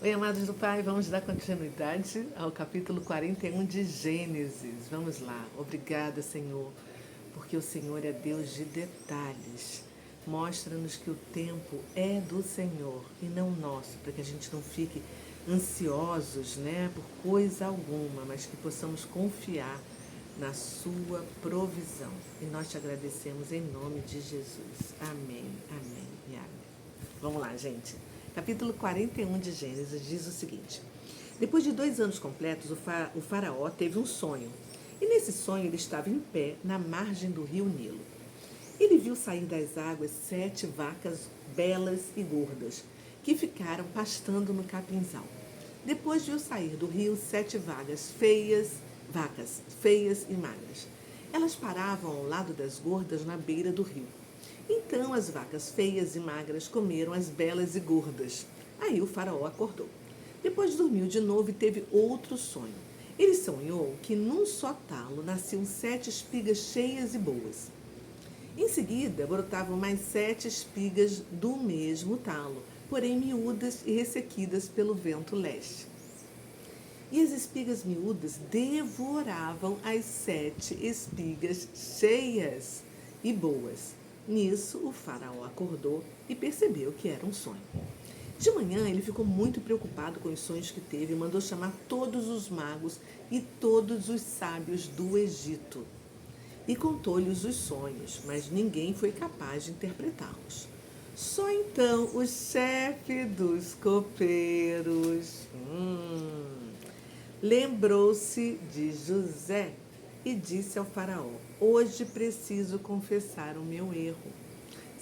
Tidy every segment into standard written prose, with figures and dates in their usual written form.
Oi, amados do Pai, vamos dar continuidade ao capítulo 41 de Gênesis. Vamos lá. Obrigada, Senhor, porque o Senhor é Deus de detalhes. Mostra-nos que o tempo é do Senhor e não nosso, para que a gente não fique ansiosos, por coisa alguma, mas que possamos confiar na sua provisão. E nós te agradecemos em nome de Jesus. Amém, amém e amém. Vamos lá, gente. Capítulo 41 de Gênesis diz o seguinte: Depois de 2 anos completos, o faraó teve um sonho. E nesse sonho ele estava em pé na margem do rio Nilo. Ele viu sair das águas 7 vacas belas e gordas, que ficaram pastando no capinzal. Depois viu sair do rio 7 vacas feias e magras. Elas paravam ao lado das gordas na beira do rio. Então as vacas feias e magras comeram as belas e gordas. Aí o faraó acordou. Depois dormiu de novo e teve outro sonho. Ele sonhou que num só talo nasciam 7 espigas cheias e boas. Em seguida, brotavam mais 7 espigas do mesmo talo, porém miúdas e ressequidas pelo vento leste. E as espigas miúdas devoravam as 7 espigas cheias e boas. Nisso, o faraó acordou e percebeu que era um sonho. De manhã, ele ficou muito preocupado com os sonhos que teve e mandou chamar todos os magos e todos os sábios do Egito. E contou-lhes os sonhos, mas ninguém foi capaz de interpretá-los. Só então o chefe dos copeiros lembrou-se de José e disse ao faraó: Hoje preciso confessar o meu erro.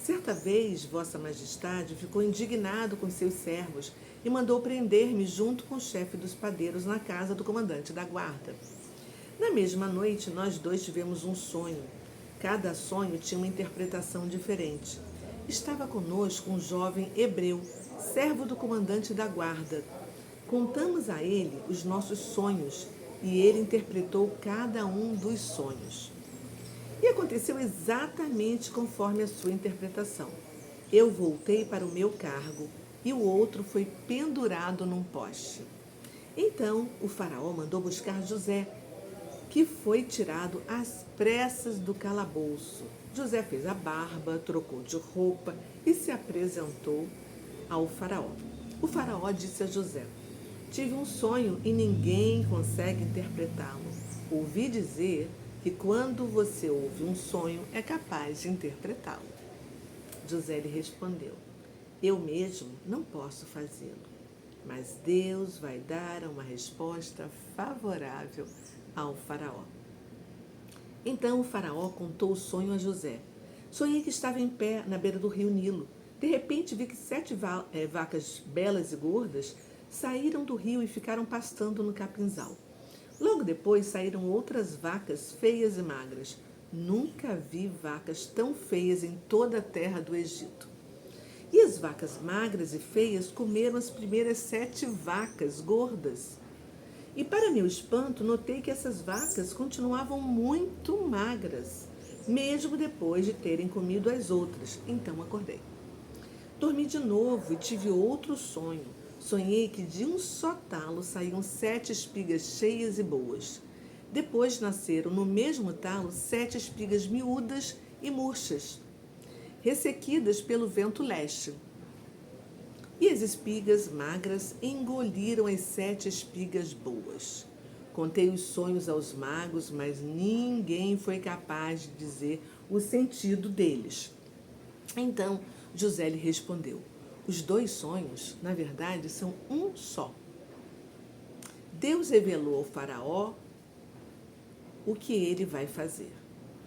Certa vez, Vossa Majestade ficou indignado com seus servos e mandou prender-me junto com o chefe dos padeiros na casa do comandante da guarda. Na mesma noite, nós dois tivemos um sonho. Cada sonho tinha uma interpretação diferente. Estava conosco um jovem hebreu, servo do comandante da guarda. Contamos a ele os nossos sonhos e ele interpretou cada um dos sonhos. E aconteceu exatamente conforme a sua interpretação. Eu voltei para o meu cargo e o outro foi pendurado num poste. Então o faraó mandou buscar José, que foi tirado às pressas do calabouço. José fez a barba, trocou de roupa e se apresentou ao faraó. O faraó disse a José: Tive um sonho e ninguém consegue interpretá-lo. Ouvi dizer que quando você ouve um sonho é capaz de interpretá-lo. José lhe respondeu: Eu mesmo não posso fazê-lo, mas Deus vai dar uma resposta favorável ao faraó. Então o faraó contou o sonho a José. Sonhei que estava em pé na beira do rio Nilo. De repente vi que 7 vacas belas e gordas saíram do rio e ficaram pastando no capinzal. Logo depois saíram outras vacas feias e magras. Nunca vi vacas tão feias em toda a terra do Egito. E as vacas magras e feias comeram as primeiras 7 vacas gordas. E para meu espanto, notei que essas vacas continuavam muito magras, mesmo depois de terem comido as outras. Então acordei. Dormi de novo e tive outro sonho. Sonhei que de um só talo saíam 7 espigas cheias e boas. Depois nasceram no mesmo talo 7 espigas miúdas e murchas, ressequidas pelo vento leste. E as espigas magras engoliram as 7 espigas boas. Contei os sonhos aos magos, mas ninguém foi capaz de dizer o sentido deles. Então José lhe respondeu: Os 2 sonhos, na verdade, são um só. Deus revelou ao faraó o que ele vai fazer.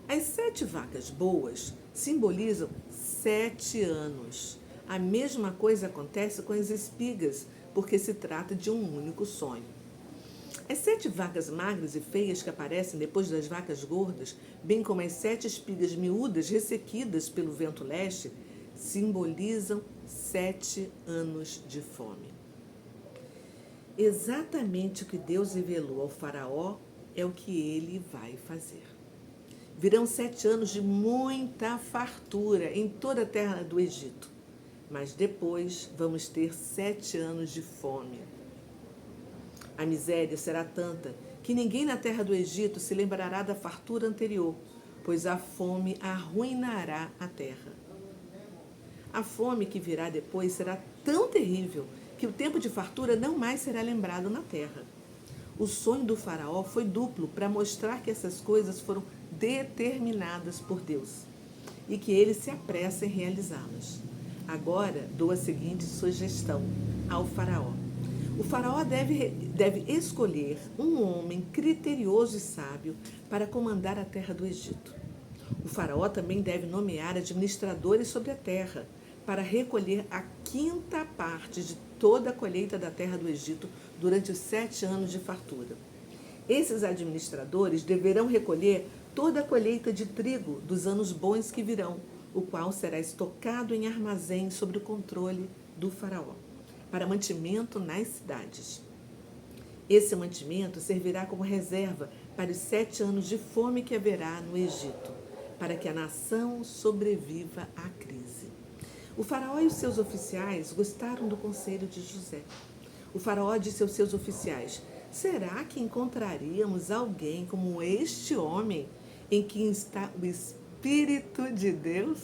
As 7 vacas boas simbolizam 7 anos. A mesma coisa acontece com as espigas, porque se trata de um único sonho. As 7 vacas magras e feias que aparecem depois das vacas gordas, bem como as 7 espigas miúdas ressequidas pelo vento leste, simbolizam 7 anos de fome. Exatamente o que Deus revelou ao faraó é o que ele vai fazer. Virão 7 anos de muita fartura em toda a terra do Egito. mas depois vamos ter 7 anos de fome. A miséria será tanta que ninguém na terra do Egito se lembrará da fartura anterior, pois a fome arruinará a terra. A fome que virá depois será tão terrível que o tempo de fartura não mais será lembrado na terra. O sonho do faraó foi duplo para mostrar que essas coisas foram determinadas por Deus e que ele se apressa em realizá-las. Agora dou a seguinte sugestão ao faraó. O faraó deve escolher um homem criterioso e sábio para comandar a terra do Egito. O faraó também deve nomear administradores sobre a terra para recolher a 5ª parte de toda a colheita da terra do Egito durante os 7 anos de fartura. Esses administradores deverão recolher toda a colheita de trigo dos anos bons que virão, o qual será estocado em armazéns sob o controle do faraó, para mantimento nas cidades. Esse mantimento servirá como reserva para os 7 anos de fome que haverá no Egito, para que a nação sobreviva à crise. O faraó e os seus oficiais gostaram do conselho de José. O faraó disse aos seus oficiais: será que encontraríamos alguém como este homem em quem está o Espírito de Deus?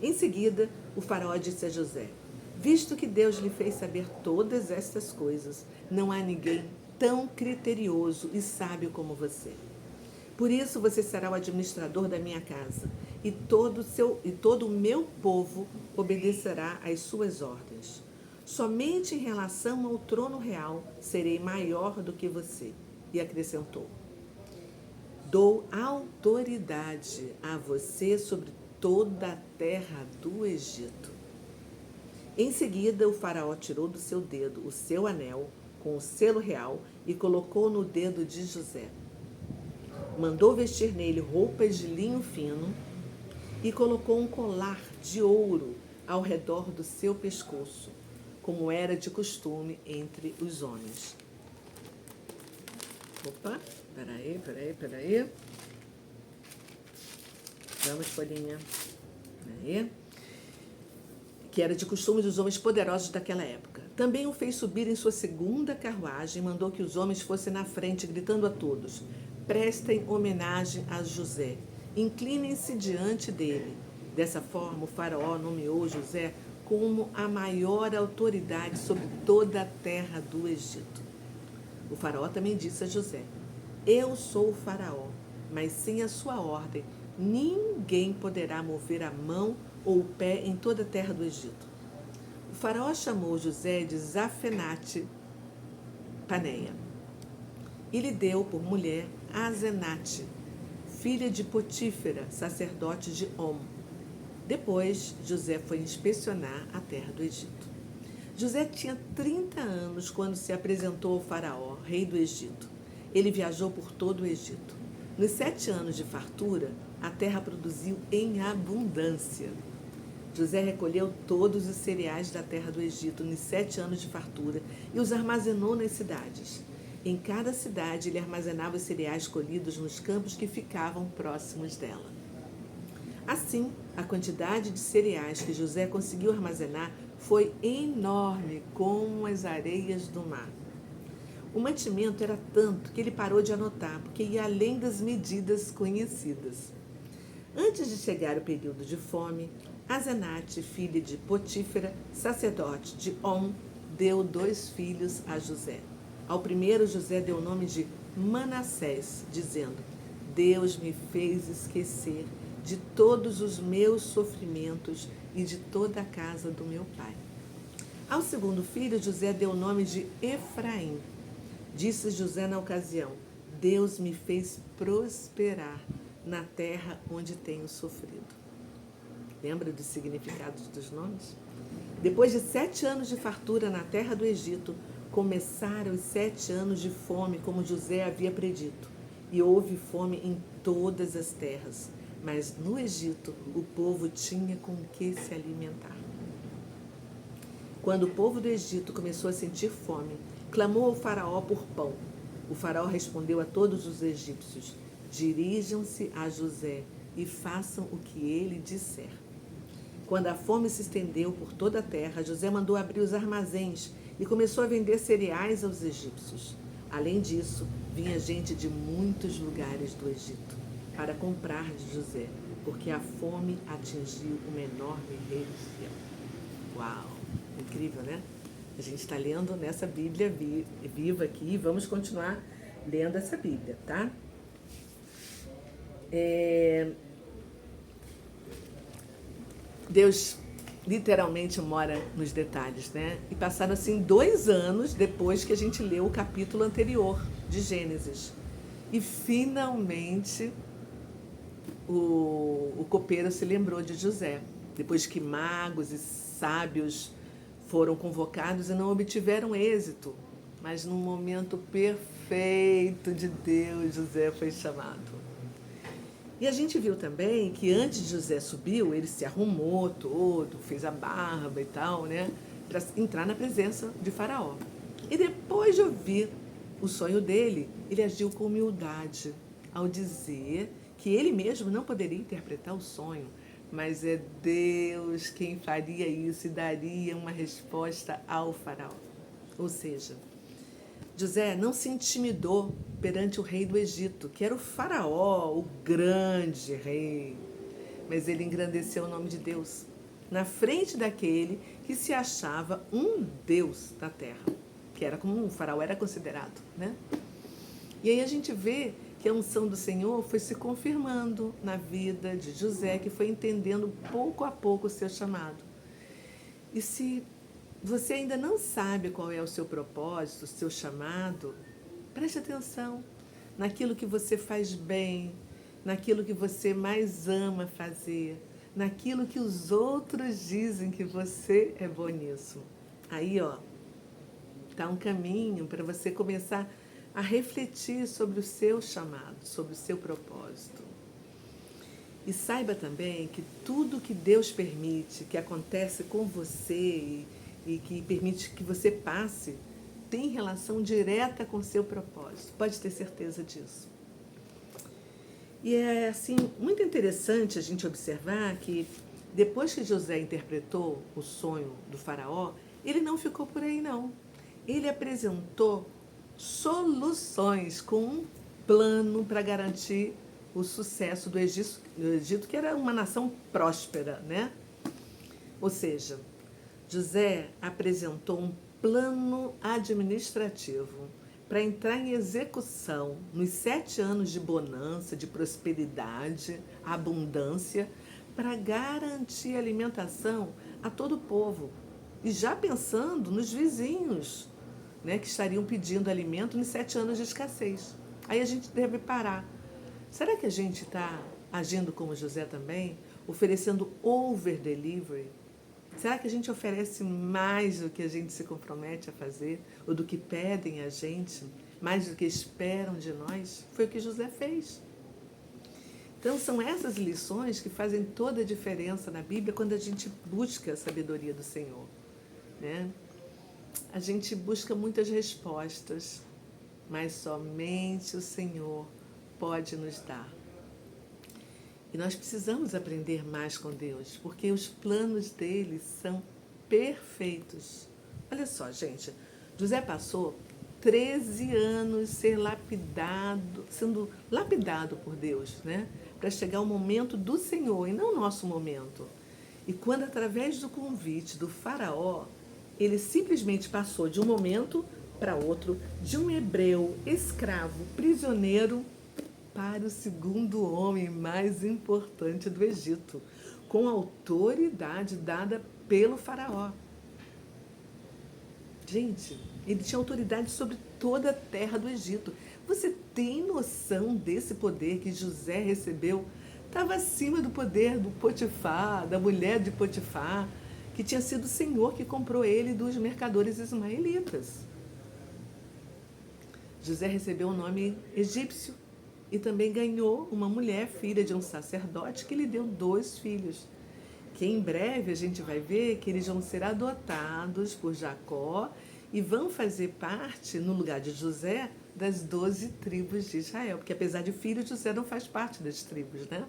Em seguida, o faraó disse a José: visto que Deus lhe fez saber todas estas coisas, não há ninguém tão criterioso e sábio como você. Por isso você será o administrador da minha casa, e todo o meu povo obedecerá às suas ordens. Somente em relação ao trono real serei maior do que você. E acrescentou: dou autoridade a você sobre toda a terra do Egito. Em seguida, o faraó tirou do seu dedo o seu anel com o selo real e colocou no dedo de José. Mandou vestir nele roupas de linho fino e colocou um colar de ouro ao redor do seu pescoço, como era de costume entre os homens. Opa, peraí. Vamos, folhinha. Aí. Que era de costume dos homens poderosos daquela época. Também o fez subir em sua 2ª carruagem e mandou que os homens fossem na frente, gritando a todos: prestem homenagem a José, inclinem-se diante dele. Dessa forma, o faraó nomeou José como a maior autoridade sobre toda a terra do Egito. O faraó também disse a José: eu sou o faraó, mas sem a sua ordem, ninguém poderá mover a mão ou o pé em toda a terra do Egito. O faraó chamou José de Zafenate Paneia e lhe deu por mulher Asenate, filha de Potífera, sacerdote de On. Depois, José foi inspecionar a terra do Egito. José tinha 30 anos quando se apresentou ao faraó, rei do Egito. Ele viajou por todo o Egito. Nos 7 anos de fartura, a terra produziu em abundância. José recolheu todos os cereais da terra do Egito nos 7 anos de fartura e os armazenou nas cidades. Em cada cidade, ele armazenava os cereais colhidos nos campos que ficavam próximos dela. Assim, a quantidade de cereais que José conseguiu armazenar foi enorme, como as areias do mar. O mantimento era tanto que ele parou de anotar, porque ia além das medidas conhecidas. Antes de chegar o período de fome, Asenate, filha de Potífera, sacerdote de On, deu 2 filhos a José. Ao primeiro, José deu o nome de Manassés, dizendo: Deus me fez esquecer de todos os meus sofrimentos e de toda a casa do meu pai. Ao segundo filho, José deu o nome de Efraim. Disse José na ocasião: Deus me fez prosperar na terra onde tenho sofrido. Lembra dos significados dos nomes? Depois de 7 anos de fartura na terra do Egito, começaram os 7 anos de fome, como José havia predito. E houve fome em todas as terras. Mas no Egito, o povo tinha com o que se alimentar. Quando o povo do Egito começou a sentir fome, clamou ao faraó por pão. O faraó respondeu a todos os egípcios: dirijam-se a José e façam o que ele disser. Quando a fome se estendeu por toda a terra, José mandou abrir os armazéns e começou a vender cereais aos egípcios. Além disso, vinha gente de muitos lugares do Egito para comprar de José, porque a fome atingiu o menor guerreiro fiel. Uau! Incrível, né? A gente está lendo nessa Bíblia viva aqui e vamos continuar lendo essa Bíblia, tá? Deus literalmente mora nos detalhes, né? E passaram assim 2 anos depois que a gente leu o capítulo anterior de Gênesis. E finalmente o copeiro se lembrou de José, depois que magos e sábios foram convocados e não obtiveram êxito. Mas num momento perfeito de Deus, José foi chamado. E a gente viu também que antes de José subiu, ele se arrumou todo, fez a barba e tal, né? Para entrar na presença de Faraó. E depois de ouvir o sonho dele, ele agiu com humildade ao dizer que ele mesmo não poderia interpretar o sonho, mas é Deus quem faria isso e daria uma resposta ao Faraó. Ou seja, José não se intimidou perante o rei do Egito, que era o Faraó, o grande rei. Mas ele engrandeceu o nome de Deus na frente daquele que se achava um Deus da terra, que era como o Faraó era considerado, né? E aí a gente vê que a unção do Senhor foi se confirmando na vida de José, que foi entendendo pouco a pouco o seu chamado. E se você ainda não sabe qual é o seu propósito, o seu chamado, preste atenção naquilo que você faz bem, naquilo que você mais ama fazer, naquilo que os outros dizem que você é bom nisso. Aí, ó, tá um caminho para você começar a refletir sobre o seu chamado, sobre o seu propósito. E saiba também que tudo que Deus permite, que acontece com você e que permite que você passe, tem relação direta com o seu propósito. Pode ter certeza disso. E é assim, muito interessante a gente observar que depois que José interpretou o sonho do Faraó, ele não ficou por aí não. Ele apresentou soluções com um plano para garantir o sucesso do Egito, que era uma nação próspera, né? Ou seja, José apresentou um plano administrativo para entrar em execução nos 7 anos de bonança, de prosperidade, abundância, para garantir alimentação a todo o povo. E já pensando nos vizinhos, né, que estariam pedindo alimento nos 7 anos de escassez. Aí a gente deve parar. Será que a gente está agindo como José também? Oferecendo over delivery? Será que a gente oferece mais do que a gente se compromete a fazer? Ou do que pedem a gente? Mais do que esperam de nós? Foi o que José fez. Então são essas lições que fazem toda a diferença na Bíblia quando a gente busca a sabedoria do Senhor, né? A gente busca muitas respostas, mas somente o Senhor pode nos dar. E nós precisamos aprender mais com Deus, porque os planos dele são perfeitos. Olha só, gente, José passou 13 anos sendo lapidado por Deus, né? Para chegar ao momento do Senhor e não o nosso momento. E quando, através do convite do Faraó, ele simplesmente passou de um momento para outro, de um hebreu escravo, prisioneiro, para o segundo homem mais importante do Egito, com a autoridade dada pelo Faraó. Gente, ele tinha autoridade sobre toda a terra do Egito. Você tem noção desse poder que José recebeu? Estava acima do poder do Potifar, da mulher de Potifar, que tinha sido o Senhor que comprou ele dos mercadores ismaelitas. José recebeu o nome egípcio e também ganhou uma mulher, filha de um sacerdote, que lhe deu 2 filhos, que em breve a gente vai ver que eles vão ser adotados por Jacó e vão fazer parte, no lugar de José, das 12 tribos de Israel, porque apesar de filho, José não faz parte das tribos, né?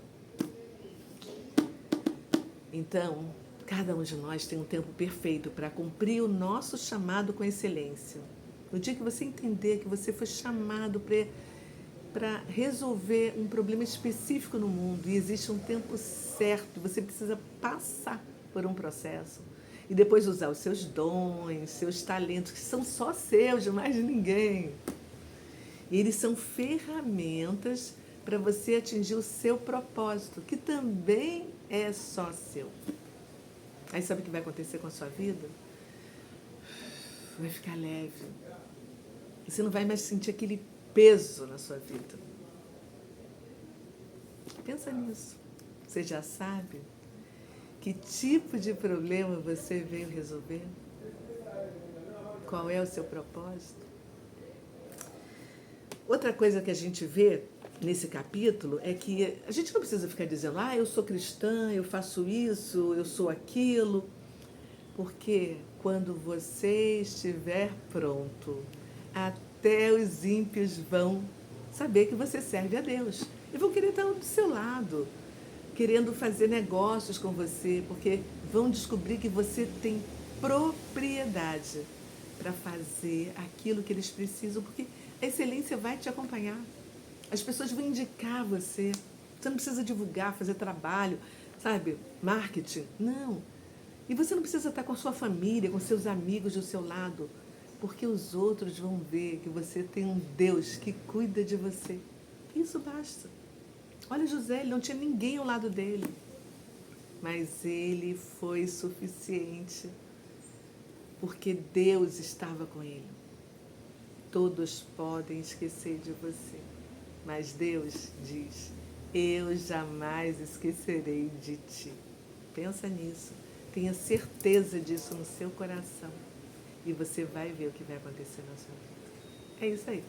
Então, Cada um de nós tem um tempo perfeito para cumprir o nosso chamado com excelência. No dia que você entender que você foi chamado para resolver um problema específico no mundo e existe um tempo certo, você precisa passar por um processo e depois usar os seus dons, seus talentos, que são só seus, de mais de ninguém. E eles são ferramentas para você atingir o seu propósito, que também é só seu. Aí sabe o que vai acontecer com a sua vida? Vai ficar leve. Você não vai mais sentir aquele peso na sua vida. Pensa nisso. Você já sabe que tipo de problema você veio resolver? Qual é o seu propósito? Outra coisa que a gente vê nesse capítulo é que a gente não precisa ficar dizendo, eu sou cristã, eu faço isso, eu sou aquilo, porque quando você estiver pronto, até os ímpios vão saber que você serve a Deus e vão querer estar do seu lado, querendo fazer negócios com você, porque vão descobrir que você tem propriedade para fazer aquilo que eles precisam, porque a excelência vai te acompanhar. As pessoas vão indicar você. Você não precisa divulgar, fazer trabalho, sabe? Marketing. Não. E você não precisa estar com a sua família, com seus amigos do seu lado, porque os outros vão ver que você tem um Deus que cuida de você. Isso basta. Olha José, ele não tinha ninguém ao lado dele, mas ele foi suficiente, porque Deus estava com ele. Todos podem esquecer de você, mas Deus diz, eu jamais esquecerei de ti. Pensa nisso, tenha certeza disso no seu coração e você vai ver o que vai acontecer na sua vida. É isso aí.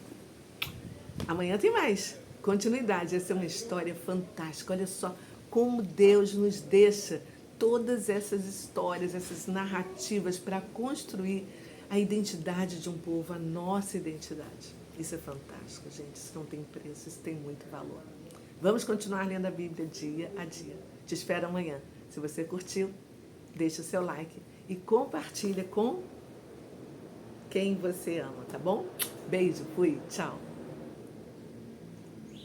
Amanhã tem mais. Continuidade, essa é uma história fantástica. Olha só como Deus nos deixa todas essas histórias, essas narrativas para construir a identidade de um povo, a nossa identidade. Isso é fantástico, gente. Isso não tem preço, isso tem muito valor. Vamos continuar lendo a Bíblia dia a dia. Te espero amanhã. Se você curtiu, deixa o seu like e compartilha com quem você ama, tá bom? Beijo, fui, tchau.